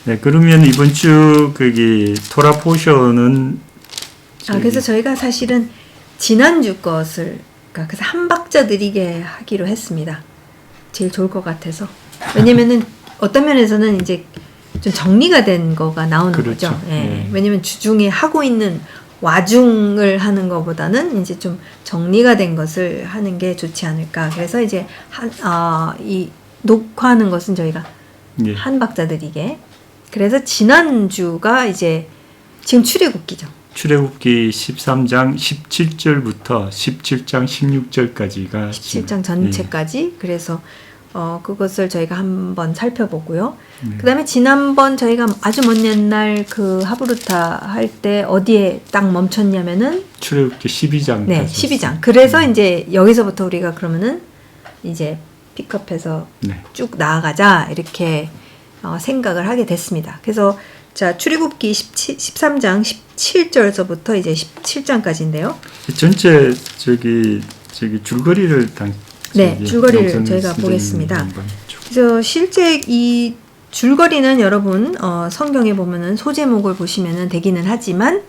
네, 그러면 이번 주 거기 토라 포션은 그래서 저희가 사실은 지난주 것을 그래서 한 박자 드리게 하기로 했습니다. 제일 좋을 것 같아서. 왜냐면은 어떤 면에서는 이제 좀 정리가 된 거가 나오는 그렇죠. 거죠. 예. 네. 왜냐면 주중에 하고 있는 와중을 하는 것보다는 이제 좀 정리가 된 것을 하는 게 좋지 않을까. 그래서 이제 이 녹화하는 것은 저희가 예. 한 박자 드리게. 그래서 지난주가 이제 지금 출애굽기죠. 출애굽기 13장 17절부터 17장 16절까지가 17장 전체까지. 그래서 그것을 저희가 한번 살펴보고요. 그 다음에 지난번 저희가 아주 먼 옛날 그 하브루타 할 때 어디에 딱 멈췄냐면은 출애굽기 12장. 네, 12장. 그래서 이제 여기서부터 우리가 그러면은 이제 픽업해서 네. 쭉 나아가자 이렇게 생각을 하게 됐습니다. 그래서 자, 출애굽기 13장 17절서부터 이제 17장까지인데요. 전체 저기 줄거리를 네, 줄거리를 저희가 보겠습니다. 그래서 실제 이 줄거리는 여러분 성경에 보면은 소제목을 보시면은 되기는 하지만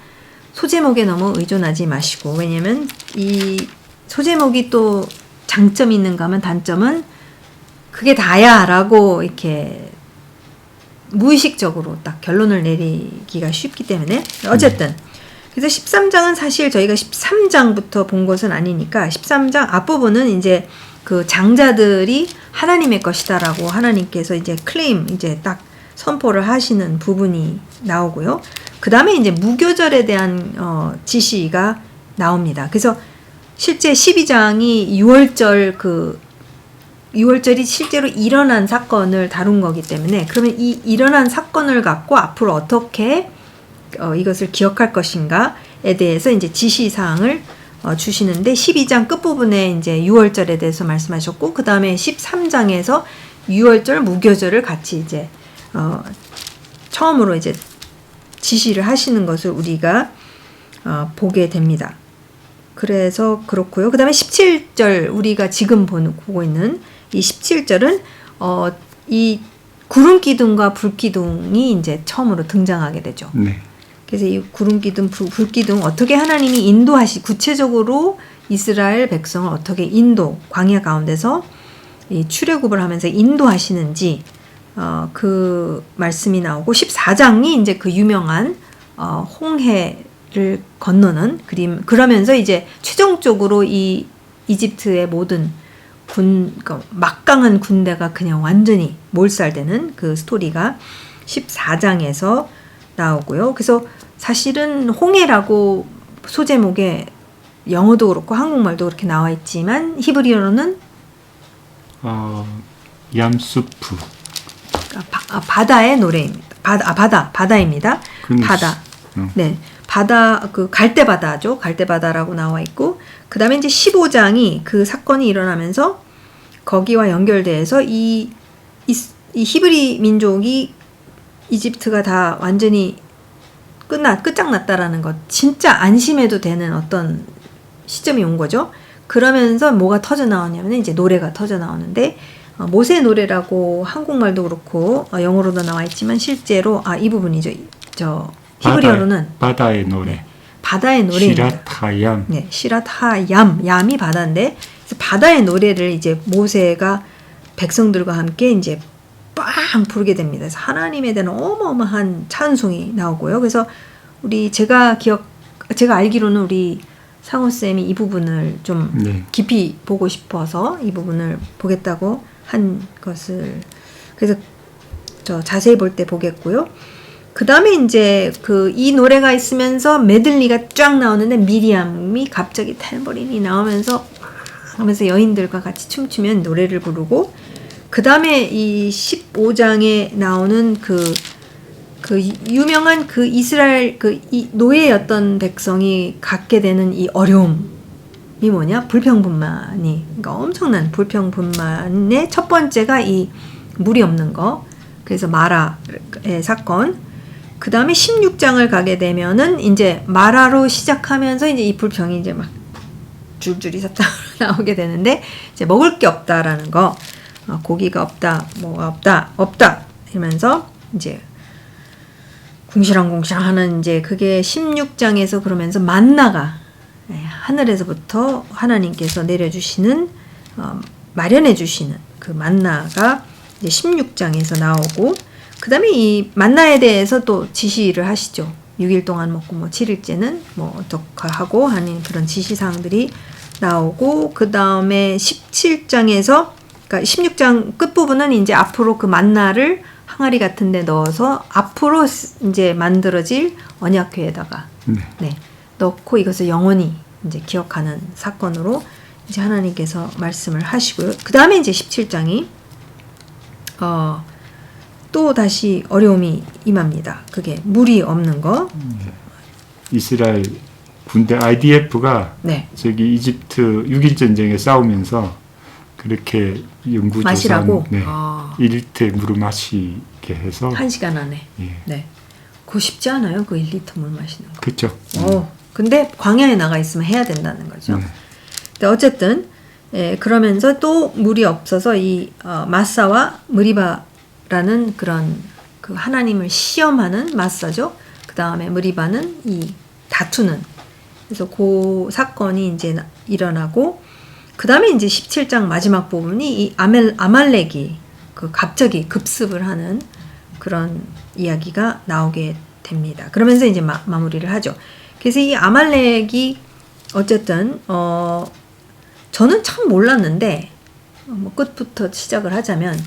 소제목에 너무 의존하지 마시고, 왜냐면 이 소제목이 또 장점이 있는가 하면 단점은 그게 다야라고 이렇게 무의식적으로 딱 결론을 내리기가 쉽기 때문에 어쨌든 그래서 13장은 사실 저희가 13장부터 본 것은 아니니까 13장 앞부분은 이제 그 장자들이 하나님의 것이다라고 하나님께서 이제 클레임 이제 딱 선포를 하시는 부분이 나오고요. 그 다음에 이제 무교절에 대한 지시가 나옵니다. 그래서 실제 12장이 6월절이 실제로 일어난 사건을 다룬 거기 때문에 그러면 이 일어난 사건을 갖고 앞으로 어떻게 이것을 기억할 것인가에 대해서 이제 지시사항을 주시는데 12장 끝부분에 이제 6월절에 대해서 말씀하셨고 그 다음에 13장에서 6월절 무교절을 같이 이제 처음으로 이제 지시를 하시는 것을 우리가 보게 됩니다. 그래서 그렇고요. 그 다음에 17절 우리가 지금 보고 있는 이 17절은 이 구름 기둥과 불 기둥이 이제 처음으로 등장하게 되죠. 네. 그래서 이 구름 기둥, 불 기둥 어떻게 하나님이 구체적으로 이스라엘 백성을 어떻게 광야 가운데서 이 출애굽을 하면서 인도하시는지 그 말씀이 나오고 14장이 이제 그 유명한 홍해를 건너는 그림. 그러면서 이제 최종적으로 이 이집트의 모든 그러니까 막강한 군대가 그냥 완전히 몰살되는 그 스토리가 14장에서 나오고요. 그래서 사실은 홍해라고 소제목에 영어도 그렇고 한국말도 그렇게 나와 있지만 히브리어로는 얌수프. 바다의 노래입니다. 바다입니다. 바다. 네. 바다, 그 갈대바다죠. 갈대바다라고 나와 있고, 그 다음에 이제 15장이 그 사건이 일어나면서 거기와 연결돼서 이 히브리 민족이 이집트가 다 완전히 끝장났다라는 것, 진짜 안심해도 되는 어떤 시점이 온 거죠. 그러면서 뭐가 터져 나오냐면 이제 노래가 터져 나오는데, 모세 노래라고 한국말도 그렇고 영어로도 나와 있지만 실제로 이 부분이죠. 히브리어로는 바다의 노래. 바다의 노래입니다. 시라타얌. 네, 시라타얌. 얌이 바다인데 그래서 바다의 노래를 이제 모세가 백성들과 함께 이제 빵 부르게 됩니다. 그래서 하나님에 대한 어마어마한 찬송이 나오고요. 그래서 제가 알기로는 우리 상호 쌤이 이 부분을 좀 깊이 보고 싶어서 이 부분을 보겠다고 한 것을 그래서 자세히 볼 때 보겠고요. 그 다음에 이제 이 노래가 있으면서 메들리가 쫙 나오는데 미리암이 갑자기 탬버린이 나오면서 하면서 여인들과 같이 춤추면 노래를 부르고 그 다음에 이 15장에 나오는 그 유명한 그 이스라엘 이 노예였던 백성이 갖게 되는 이 어려움이 뭐냐? 불평분만이 그러니까 엄청난 불평분만의 첫 번째가 이 물이 없는 거. 그래서 마라의 사건. 그 다음에 16장을 가게 되면은 이제 마라로 시작하면서 이제 이 불평이 이제 막 줄줄이 사탕으로 나오게 되는데 이제 먹을 게 없다라는 거, 고기가 없다, 뭐가 없다 이러면서 이제 궁시렁궁시렁 하는 이제 그게 16장에서 그러면서 만나가 하늘에서부터 하나님께서 내려주시는 마련해 주시는 그 만나가 이제 16장에서 나오고 그 다음에 이 만나에 대해서 또 지시를 하시죠. 6일 동안 먹고 뭐 7일째는 뭐 어떻게 하고 하는 그런 지시사항들이 나오고 그 다음에 17장에서 그러니까 16장 끝부분은 이제 앞으로 그 만나를 항아리 같은 데 넣어서 앞으로 이제 만들어질 언약궤에다가 네, 넣고 이것을 영원히 이제 기억하는 사건으로 이제 하나님께서 말씀을 하시고요. 그 다음에 이제 17장이 또 다시 어려움이 임합니다. 그게 물이 없는 거. 이스라엘 군대 IDF가 네. 저기 이집트 6.1 전쟁에 싸우면서 그렇게 연구조사한 마시라고? 네, 1리터 물을 마시게 해서 1시간 안에. 예. 네. 그거 쉽지 않아요. 그 1리터 물 마시는 거. 그렇죠. 근데 광야에 나가 있으면 해야 된다는 거죠. 근데 어쨌든 그러면서 또 물이 없어서 이 마사와 무리바라는 그런 그 하나님을 시험하는 마사죠. 그 다음에 무리바는 이 다투는 그래서 그 사건이 이제 일어나고 그 다음에 이제 17장 마지막 부분이 이 아말렉이 그 갑자기 급습을 하는 그런 이야기가 나오게 됩니다. 그러면서 이제 마무리를 하죠. 그래서 이 아말렉이 어쨌든 저는 참 몰랐는데 뭐 끝부터 시작을 하자면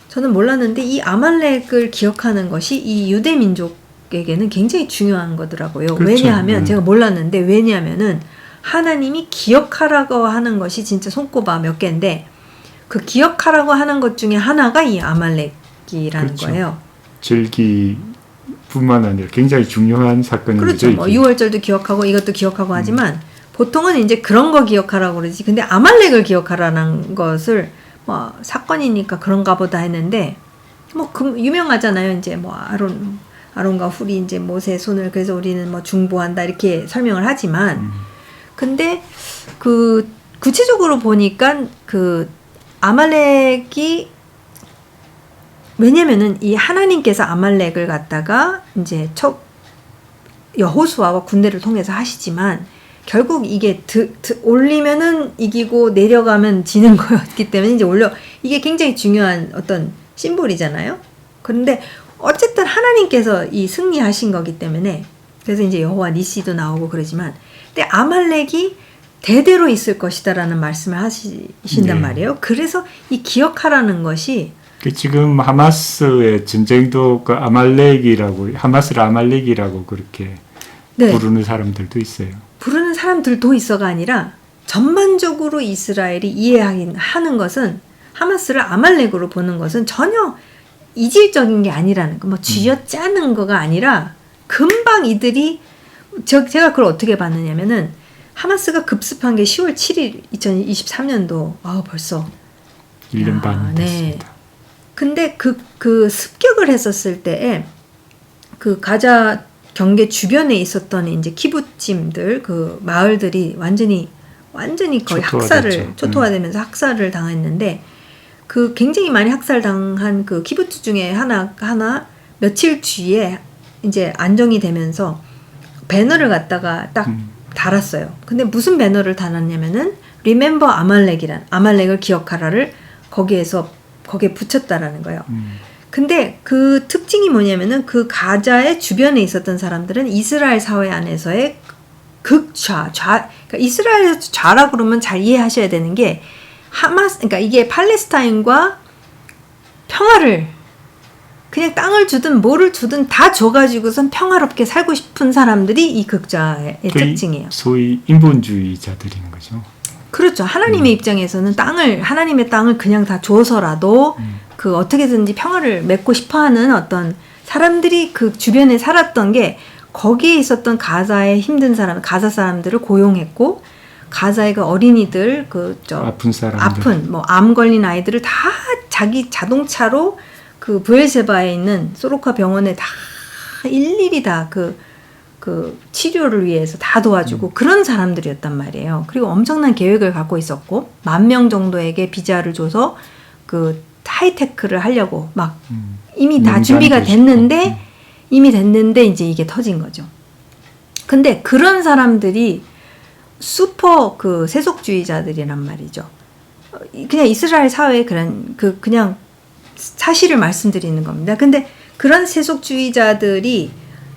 저는 몰랐는데 이 아말렉을 기억하는 것이 이 유대 민족에게는 굉장히 중요한 거더라고요. 그렇죠. 왜냐하면 제가 몰랐는데 왜냐하면은 하나님이 기억하라고 하는 것이 진짜 손꼽아 몇 개인데 그 기억하라고 하는 것 중에 하나가 이 아말렉이라는 그렇죠. 거예요. 절기뿐만 아니라 굉장히 중요한 사건인 그렇죠. 거죠. 뭐 6월절도 기억하고 이것도 기억하고 하지만 보통은 이제 그런 거 기억하라고 그러지. 근데 아말렉을 기억하라는 것을 뭐 사건이니까 그런가 보다 했는데 뭐 유명하잖아요. 이제 뭐 아론과 훌이 이제 모세의 손을 그래서 우리는 뭐 중보한다 이렇게 설명을 하지만 근데 그 구체적으로 보니까 그 아말렉이 왜냐면은 이 하나님께서 아말렉을 갖다가 이제 여호수아와 군대를 통해서 하시지만 결국 이게 올리면은 이기고 내려가면 지는 거였기 때문에 이제 이게 굉장히 중요한 어떤 심볼이잖아요. 그런데 어쨌든 하나님께서 이 승리하신 거기 때문에 그래서 이제 여호와 니시도 나오고 그러지만 근데 아말렉이 대대로 있을 것이다라는 말씀을 하신단 말이에요. 그래서 이 기억하라는 것이 지금 하마스의 전쟁도 그 하마스를 아말렉이라고 그렇게 부르는 사람들도 있어요. 부르는 사람들도 있어가 아니라 전반적으로 이스라엘이 이해하는 것은 하마스를 아말렉으로 보는 것은 전혀 이질적인 게 아니라는 거, 뭐 쥐어짜는 거가 아니라 금방 이들이 제가 그걸 어떻게 봤느냐면은 하마스가 급습한 게 10월 7일 2023년도 벌써 1년 반 됐습니다. 근데 그 습격을 했었을 때에 그 가자 경계 주변에 있었던 이제 키부찜들 그 마을들이 완전히 거의 초토화되면서 학살을 당했는데 그 굉장히 많이 학살당한 그 키부츠 중에 하나 며칠 뒤에 이제 안정이 되면서 배너를 갖다가 딱 달았어요. 근데 무슨 배너를 달았냐면은 Remember 아말렉을 기억하라를 거기에 붙였다라는 거예요. 근데 그 특징이 뭐냐면은 그 가자의 주변에 있었던 사람들은 이스라엘 사회 안에서의 그러니까 이스라엘에서 좌라 그러면 잘 이해하셔야 되는 게 그러니까 이게 팔레스타인과 평화를 그냥 땅을 주든 뭐를 주든 다 줘가지고선 평화롭게 살고 싶은 사람들이 이 극자의 특징이에요. 소위 인본주의자들인 거죠. 그렇죠. 하나님의 입장에서는 하나님의 땅을 그냥 다 줘서라도 그 어떻게든지 평화를 맺고 싶어하는 어떤 사람들이 그 주변에 살았던 게 거기에 있었던 가자의 힘든 가자 사람들을 고용했고 가자의 그 어린이들 아픈 뭐 암 걸린 아이들을 다 자기 자동차로 그 브엘세바에 있는 소로카 병원에 다 일일이 다 그 치료를 위해서 다 도와주고 그런 사람들이었단 말이에요. 그리고 엄청난 계획을 갖고 있었고 10,000명 정도에게 비자를 줘서 그 하이테크를 하려고 막 이미 다 준비가 됐는데 이미 됐는데 이제 이게 터진 거죠. 근데 그런 사람들이 슈퍼 그 세속주의자들이란 말이죠. 그냥 이스라엘 사회의 그냥 사실을 말씀드리는 겁니다. 근데 그런 세속주의자들이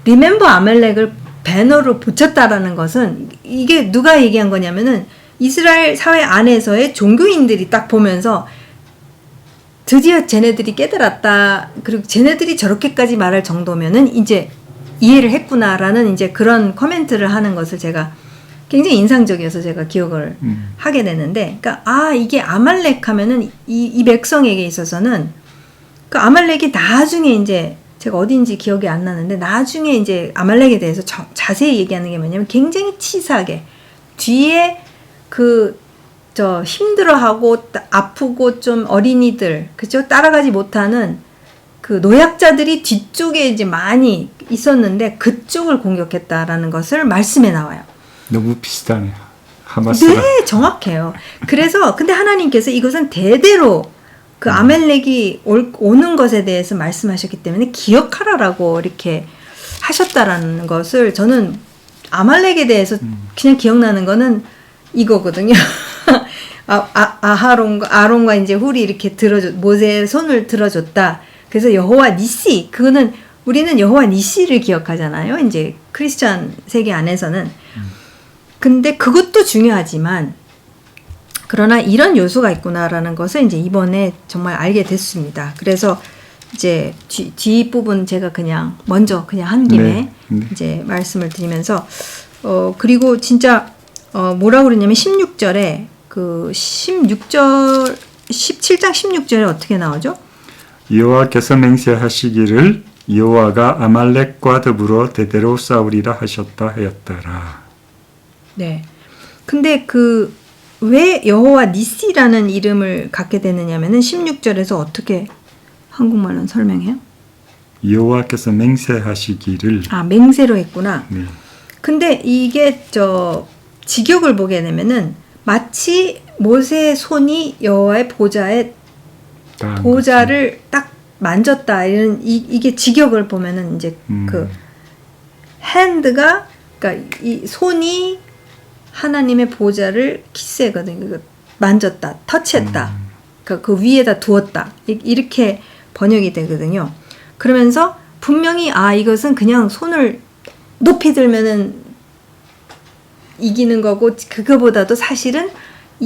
리멤버 아멜렉을 배너로 붙였다라는 것은 이게 누가 얘기한 거냐면은 이스라엘 사회 안에서의 종교인들이 딱 보면서 드디어 쟤네들이 깨달았다. 그리고 쟤네들이 저렇게까지 말할 정도면은 이제 이해를 했구나라는 이제 그런 코멘트를 하는 것을 제가 굉장히 인상적이어서 제가 기억을 하게 되는데, 그러니까 이게 아말렉 하면은 이 백성에게 있어서는 그 아말렉이 나중에 이제 제가 어딘지 기억이 안 나는데 나중에 이제 아말렉에 대해서 자세히 얘기하는 게 뭐냐면 굉장히 치사하게 뒤에 힘들어하고 아프고 좀 어린이들 그죠 따라가지 못하는 그 노약자들이 뒤쪽에 이제 많이 있었는데 그쪽을 공격했다라는 것을 말씀에 나와요. 너무 비슷하네요. 하마스가. 네, 정확해요. 그래서 근데 하나님께서 이것은 대대로 그 아멜렉이 오는 것에 대해서 말씀하셨기 때문에 기억하라라고 이렇게 하셨다라는 것을 저는 아말렉에 대해서 그냥 기억나는 거는 이거거든요. 아론과 이제 훌이 이렇게 모세의 손을 들어줬다. 그래서 여호와 니시, 그거는 우리는 여호와 니시를 기억하잖아요. 이제 크리스천 세계 안에서는. 근데 그것도 중요하지만 그러나 이런 요소가 있구나라는 것을 이제 이번에 정말 알게 됐습니다. 그래서 이제 뒷부분 제가 그냥 먼저 그냥 한 김에 이제 말씀을 드리면서 그리고 진짜 뭐라고 그러냐면 16절에 그 17장 16절에 어떻게 나오죠? 여호와께서 맹세하시기를 여호와가 아말렉과 더불어 대대로 싸우리라 하셨다 하였더라. 네. 근데 왜 여호와 니시라는 이름을 갖게 되느냐면은 16절에서 어떻게 한국말로 설명해요? 여호와께서 맹세하시기를. 맹세로 했구나. 네. 근데 이게 직역을 보게 되면은 마치 모세의 손이 여호와의 보좌를 딱 만졌다 이런 이게 직역을 보면은 이제 그 핸드가 그러니까 이 손이 하나님의 보좌를 키스거든요. 만졌다, 터치했다. 그러니까 그 위에다 두었다. 이렇게 번역이 되거든요. 그러면서 분명히 이것은 그냥 손을 높이 들면은 이기는 거고 그거보다도 사실은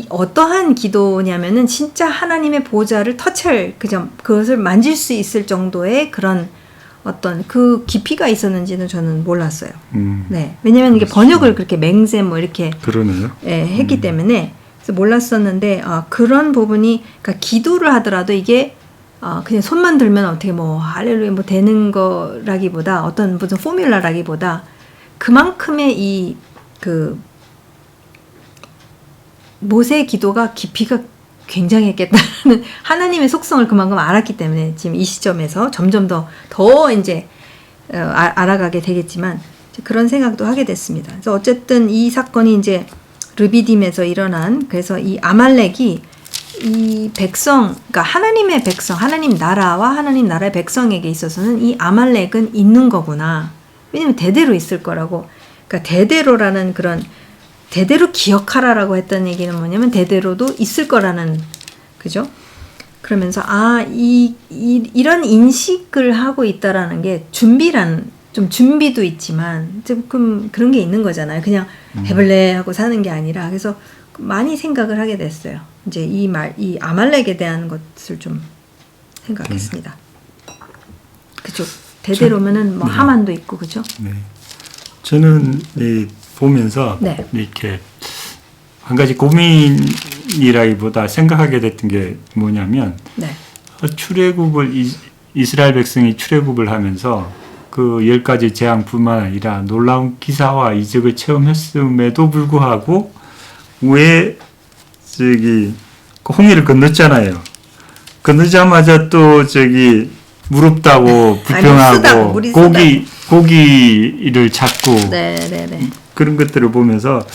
어떠한 기도냐면은 진짜 하나님의 보좌를 터치할 그것을 만질 수 있을 정도의 그런 어떤 그 깊이가 있었는지는 저는 몰랐어요. 네, 왜냐면 이게 번역을 그렇게 맹세 이렇게 그러네요. 했기 때문에 그래서 몰랐었는데 그런 부분이 그러니까 기도를 하더라도 이게 그냥 손만 들면 어떻게 할렐루야 되는 거라기보다 어떤 무슨 포뮬라라기보다 그만큼의 그 모세의 기도가 깊이가 굉장했겠다는 하나님의 속성을 그만큼 알았기 때문에 지금 이 시점에서 점점 더 이제 알아가게 되겠지만 그런 생각도 하게 됐습니다. 그래서 어쨌든 이 사건이 이제 르비딤에서 일어난 그래서 이 아말렉이 이 백성 그러니까 하나님의 백성 하나님 나라와 하나님 나라의 백성에게 있어서는 이 아말렉은 있는 거구나. 왜냐면 대대로 있을 거라고. 그러니까 대대로라는 그런 대대로 기억하라라고 했던 얘기는 뭐냐면 대대로도 있을 거라는 그죠? 그러면서 이런 인식을 하고 있다라는 게 좀 준비도 있지만 조금 그런 게 있는 거잖아요. 그냥 해볼래 하고 사는 게 아니라 그래서 많이 생각을 하게 됐어요. 이제 이 아말렉에 대한 것을 좀 생각했습니다. 그죠? 대대로면은 하만도 있고 그죠? 네. 저는 보면서 이렇게 한 가지 고민이라기보다 생각하게 됐던 게 뭐냐면 출애굽을 이스라엘 백성이 출애굽을 하면서 그 10가지 재앙뿐만 아니라 놀라운 기사와 이적을 체험했음에도 불구하고 왜 홍해를 건넜잖아요. 건너자마자 또 무겁다고 불평하고 고기를 잡고 그런 것들을 보면서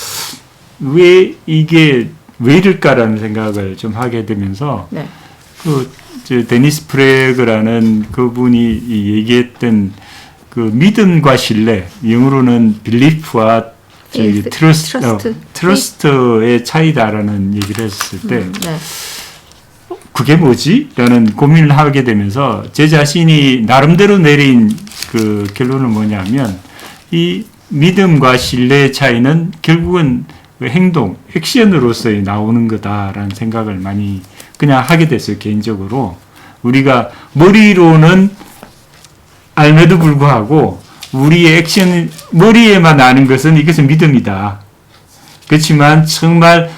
왜 이럴까라는 생각을 좀 하게 되면서 데니스 프레그라는 그분이 얘기했던 그 믿음과 신뢰, 영어로는 belief와 저기 트러스트의 차이다라는 얘기를 했을 때 네. 그게 뭐지? 라는 고민을 하게 되면서 제 자신이 나름대로 내린 그 결론은 뭐냐면 이 믿음과 신뢰의 차이는 결국은 그 행동, 액션으로서 나오는 거다라는 생각을 많이 그냥 하게 됐어요. 개인적으로. 우리가 머리로는 알매도 불구하고 우리의 액션, 머리에만 아는 것은 이것은 믿음이다. 그렇지만 정말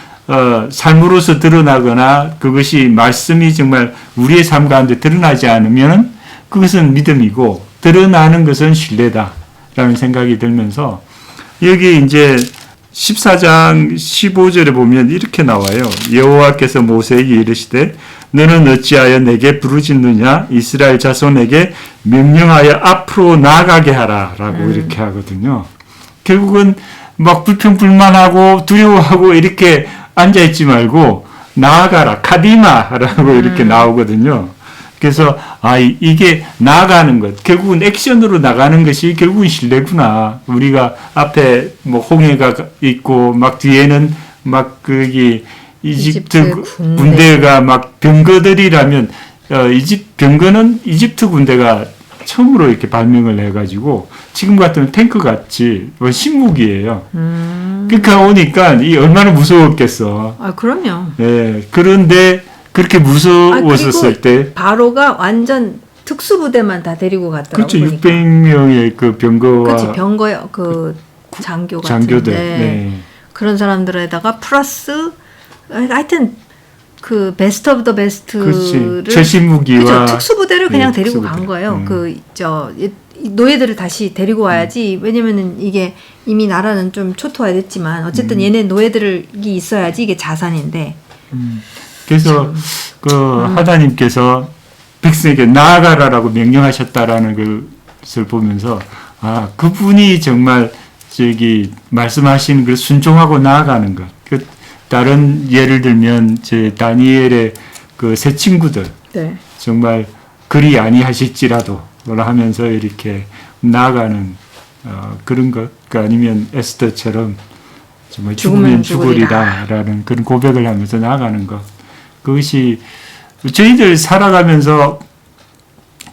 삶으로서 드러나거나 그것이 말씀이 정말 우리의 삶 가운데 드러나지 않으면 그것은 믿음이고 드러나는 것은 신뢰다라는 생각이 들면서 여기 이제 14장 15절에 보면 이렇게 나와요. 여호와께서 모세에게 이르시되 너는 어찌하여 내게 부르짖느냐 이스라엘 자손에게 명령하여 앞으로 나아가게 하라 라고 이렇게 하거든요. 결국은 막 불평불만하고 두려워하고 이렇게 앉아있지 말고 나아가라 카디마라고 이렇게 나오거든요. 그래서 이게 나아가는 것 결국은 액션으로 나가는 것이 결국은 신뢰구나. 우리가 앞에 뭐 홍해가 있고 막 뒤에는 막 거기 이집트 군대가 막 병거들이라면 병거는 이집트 군대가 처음으로 이렇게 발명을 해가지고 지금 같으면 탱크 같이 신무기예요. 그러니까 오니까 이 얼마나 무서웠겠어. 그럼요. 네, 그런데 그렇게 무서웠었을 때 바로가 완전 특수부대만 다 데리고 갔더라고요. 그렇죠. 600명의 그 병거와 그렇지. 병거요. 그 장교 같은 장교들. 네. 그런 사람들에다가 플러스 하여튼 그 베스트 오브 더 베스트를 최신 무기와 그렇죠. 특수부대를 그냥 데리고 특수부대. 간 거예요. 노예들을 다시 데리고 와야지. 왜냐면은 이게 이미 나라는 좀 초토화됐지만 어쨌든 얘네 노예들이 있어야지 이게 자산인데. 그래서 하나님께서 백성에게 나아가라라고 명령하셨다라는 것을 보면서 그분이 정말 말씀하시는 걸 순종하고 나아가는 것. 다른 예를 들면 제 다니엘의 그 세 친구들 네. 정말 그리 아니하실지라도 하면서 이렇게 나아가는 그런 것 아니면 에스더처럼 정말 죽으면 죽으리라라는 그런 고백을 하면서 나아가는 것. 그것이 저희들 살아가면서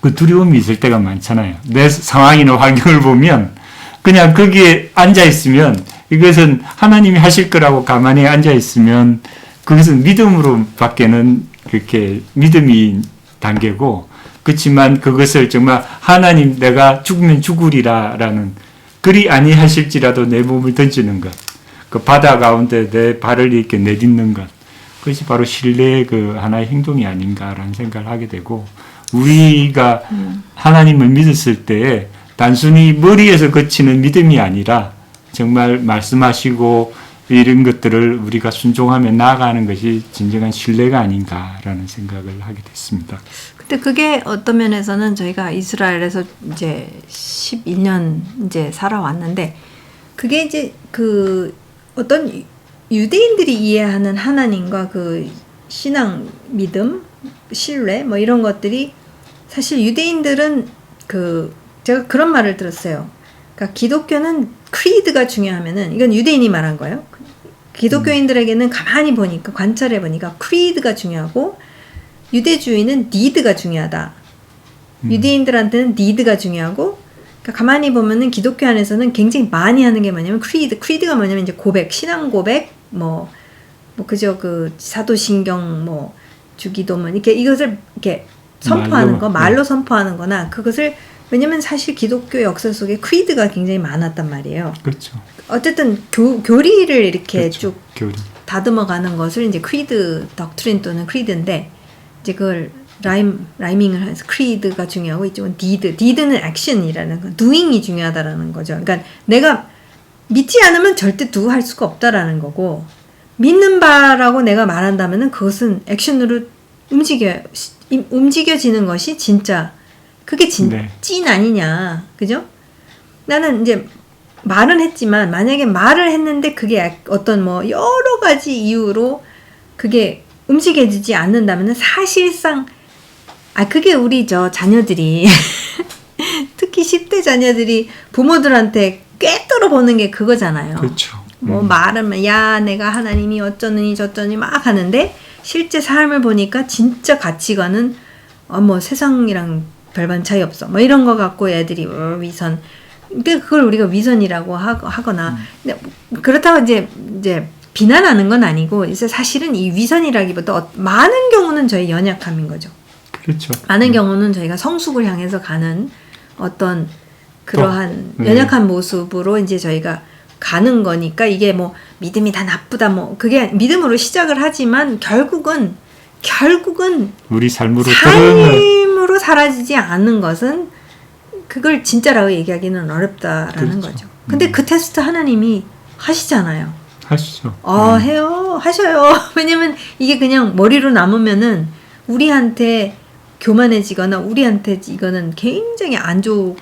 그 두려움이 있을 때가 많잖아요. 내 상황이나 환경을 보면 그냥 거기에 앉아 있으면 이것은 하나님이 하실 거라고 가만히 앉아 있으면 그것은 믿음으로 밖에는 그렇게 믿음이 단계고 그렇지만 그것을 정말 하나님 내가 죽으면 죽으리라라는 그리 아니하실지라도 내 몸을 던지는 것. 그 바다 가운데 내 발을 이렇게 내딛는 것. 그것이 바로 신뢰의 그 하나의 행동이 아닌가라는 생각을 하게 되고 우리가 하나님을 믿었을 때에 단순히 머리에서 거치는 믿음이 아니라 정말 말씀하시고 이런 것들을 우리가 순종하며 나아가는 것이 진정한 신뢰가 아닌가라는 생각을 하게 됐습니다. 근데 그게 어떤 면에서는 저희가 이스라엘에서 이제 11년 이제 살아왔는데 그게 이제 그 어떤 유대인들이 이해하는 하나님과 그 신앙, 믿음, 신뢰 뭐 이런 것들이 사실 유대인들은 제가 그런 말을 들었어요. 그러니까 기독교는 크리드가 중요하면은 이건 유대인이 말한 거예요. 기독교인들에게는 가만히 보니까 관찰해 보니까 크리드가 중요하고 유대주의는 니드가 중요하다. 유대인들한테는 니드가 중요하고 그러니까 가만히 보면은 기독교 안에서는 굉장히 많이 하는 게 뭐냐면 크리드가 뭐냐면 이제 고백, 신앙 고백, 뭐 그저 그 사도신경, 뭐 주기도문 이렇게 이것을 이렇게 선포하는 말로 선포하는 거나 그것을 왜냐면 사실 기독교 역사 속에 크리드가 굉장히 많았단 말이에요. 그렇죠. 어쨌든 교리를 이렇게 쭉 다듬어 가는 것을 이제 크리드 덕트린 또는 크리드인데 이제 그걸 라이밍을 해서 크리드가 중요하고 이쪽은 디드는 액션이라는 거, doing이 중요하다라는 거죠. 그러니까 내가 믿지 않으면 절대 do 할 수가 없다라는 거고 믿는 바라고 내가 말한다면은 그것은 액션으로 움직여지는 것이 진짜 그게 찐 아니냐, 그죠? 나는 이제 말은 했지만 만약에 말을 했는데 그게 어떤 뭐 여러 가지 이유로 그게 움직여지지 않는다면은 사실상 그게 우리 자녀들이 특히 10대 자녀들이 부모들한테 꿰뚫어 보는 게 그거잖아요. 그렇죠. 뭐 말하면 야 내가 하나님이 어쩌느니 저쩌니 막 하는데 실제 삶을 보니까 진짜 가치관은 뭐 세상이랑 별반 차이 없어. 뭐 이런 거 갖고 애들이 위선. 그러니까 그걸 우리가 위선이라고 하거나 근데 그렇다고 이제 비난하는 건 아니고 이제 사실은 이 위선이라기보다 많은 경우는 저희 연약함인 거죠. 그렇죠. 많은 경우는 저희가 성숙을 향해서 가는 어떤 그러한 연약한 모습으로 이제 저희가 가는 거니까 이게 뭐 믿음이 다 나쁘다 뭐 그게 믿음으로 시작을 하지만 결국은 우리 삶으로 사라지지 않는 것은 그걸 진짜라고 얘기하기는 어렵다라는 그렇죠. 거죠. 근데 그 테스트 하나님이 하시잖아요. 하시죠. 하셔요. 왜냐면 이게 그냥 머리로 남으면은 우리한테 교만해지거나 우리한테 이거는 굉장히 안 좋을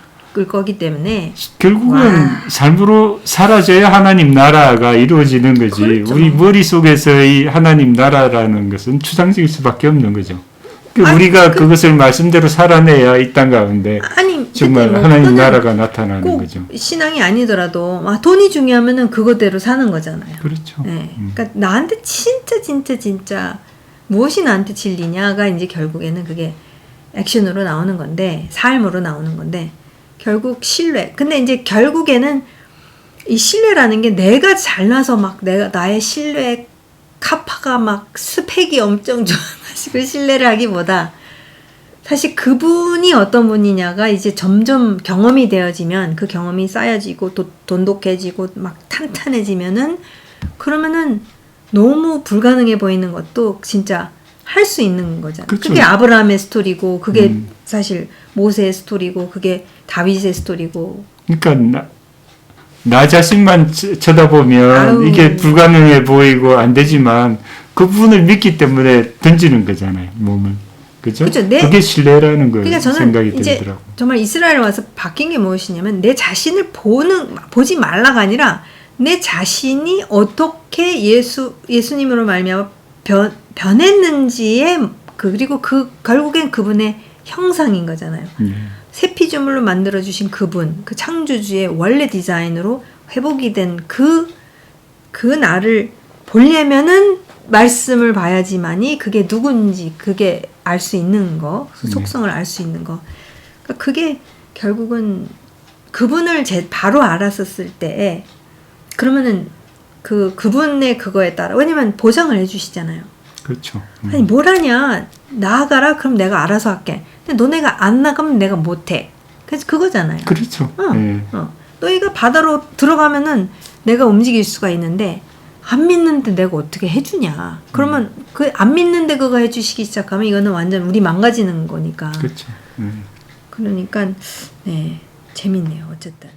거기 때문에 결국은 삶으로 사라져야 하나님 나라가 이루어지는 거지. 그렇죠. 우리 머릿속에서의 하나님 나라라는 것은 추상적일 수밖에 없는 거죠. 우리가 그것을 말씀대로 살아내야 이 땅 가운데 정말 뭐 하나님 나라가 나타나는 꼭 거죠. 신앙이 아니더라도 돈이 중요하면은 그거대로 사는 거잖아요. 그렇죠. 네. 그러니까 나한테 진짜 무엇이 나한테 진리냐가 이제 결국에는 그게 액션으로 나오는 건데 삶으로 나오는 건데 결국 신뢰. 근데 이제 결국에는 이 신뢰라는 게 내가 잘나서 막 나의 신뢰 카파가 막 스펙이 엄청 좋아가지고 신뢰를 하기보다 사실 그분이 어떤 분이냐가 이제 점점 경험이 되어지면 그 경험이 쌓여지고 또 돈독해지고 막 탄탄해지면은 그러면은 너무 불가능해 보이는 것도 진짜 할 수 있는 거잖아요. 그렇죠. 그게 아브라함의 스토리고 그게 사실 모세의 스토리고 그게 다윗의 스토리고 그러니까 나 자신만 쳐다보면 아우. 이게 불가능해 보이고 안 되지만 그분을 믿기 때문에 던지는 거잖아요. 몸을. 그죠? 그렇죠. 그게 신뢰라는 거 그러니까 저는 생각이 이제 들더라고. 정말 이스라엘 와서 바뀐 게 무엇이냐면 내 자신을 보지 말라가 아니라 내 자신이 어떻게 예수님으로 말미암아 변했는지에 그리고 결국엔 그분의 형상인 거잖아요. 새 피조물로 만들어 주신 그분, 그 창조주의 원래 디자인으로 회복이 된 그 나를 보려면은 말씀을 봐야지만이 그게 누군지 그게 알 수 있는 거, 그 속성을 알 수 있는 거. 그러니까 그게 결국은 그분을 바로 알았었을 때 그러면은 그분의 그거에 따라 왜냐면 보장을 해주시잖아요. 그렇죠. 아니 뭘 하냐 나아가라 그럼 내가 알아서 할게. 근데 너네가 안 나가면 내가 못해. 그래서 그거잖아요. 그렇죠. 너희가 바다로 들어가면은 내가 움직일 수가 있는데 안 믿는데 내가 어떻게 해주냐. 그러면 그 안 믿는데 그거 해주시기 시작하면 이거는 완전 우리 망가지는 거니까. 그렇죠. 그러니까 네 재밌네요. 어쨌든.